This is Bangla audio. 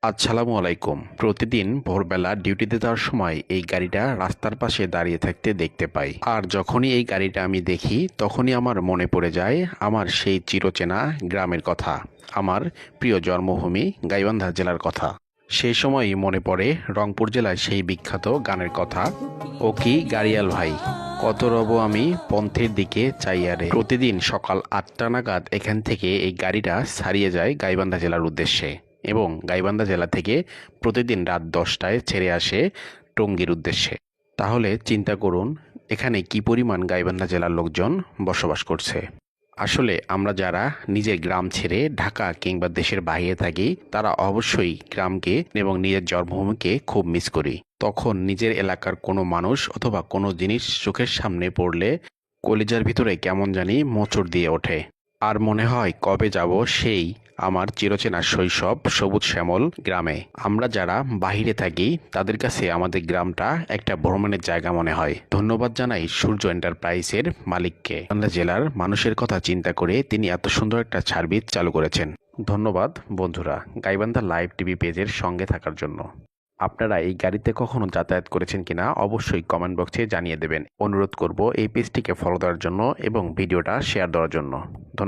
আসসালামু আলাইকুম। প্রতিদিন ভোরবেলা ডিউটিতে যাওয়ার সময় এই গাড়িটা রাস্তার পাশে দাঁড়িয়ে থাকতে দেখতে পাই। আর যখনই এই গাড়িটা আমি দেখি তখনই আমার মনে পড়ে যায় আমার সেই চিরচেনা গ্রামের কথা, আমার প্রিয় জন্মভূমি গাইবান্ধা জেলার কথা। সেই সময়ই মনে পড়ে রংপুর জেলার সেই বিখ্যাত গানের কথা, ও কি গাড়িয়াল ভাই, কত রব আমি পন্থের দিকে চাইয়ারে। প্রতিদিন সকাল 8টা নাগাদ এখান থেকে এই গাড়িটা ছাড়িয়ে যায় গাইবান্ধা জেলার উদ্দেশ্যে এবং গাইবান্ধা জেলা থেকে প্রতিদিন রাত 10টায় ছেড়ে আসে টঙ্গীর উদ্দেশ্যে। তাহলে চিন্তা করুন এখানে কি পরিমাণ গাইবান্ধা জেলার লোকজন বসবাস করছে। আসলে আমরা যারা নিজের গ্রাম ছেড়ে ঢাকা কিংবা দেশের বাইরে থাকি তারা অবশ্যই গ্রামকে এবং নিজের জন্মভূমিকে খুব মিস করি। তখন নিজের এলাকার কোনো মানুষ অথবা কোনো জিনিস চোখের সামনে পড়লে কলিজার ভিতরে কেমন জানি মোচড় দিয়ে ওঠে। আর মনে হয় কবে যাব সেই আমার চিরচেনা শৈশব সবুজ শ্যামল গ্রামে। আমরা যারা বাহিরে থাকি তাদের কাছে আমাদের গ্রামটা একটা ভ্রমণের জায়গা মনে হয়। ধন্যবাদ জানাই সূর্য এন্টারপ্রাইজের মালিককে, গাইবান্ধা জেলার মানুষের কথা চিন্তা করে তিনি এত সুন্দর একটা সার্ভিস চালু করেছেন। ধন্যবাদ বন্ধুরা গাইবান্ধা লাইভ টিভি পেজের সঙ্গে থাকার জন্য। আপনারা এই গাড়িতে কখনো যাতায়াত করেছেন কিনা অবশ্যই কমেন্ট বক্সে জানিয়ে দেবেন। অনুরোধ করব এই পেজটিকে ফলো দেওয়ার জন্য এবং ভিডিওটা শেয়ার দেওয়ার জন্য। ধন্যবাদ।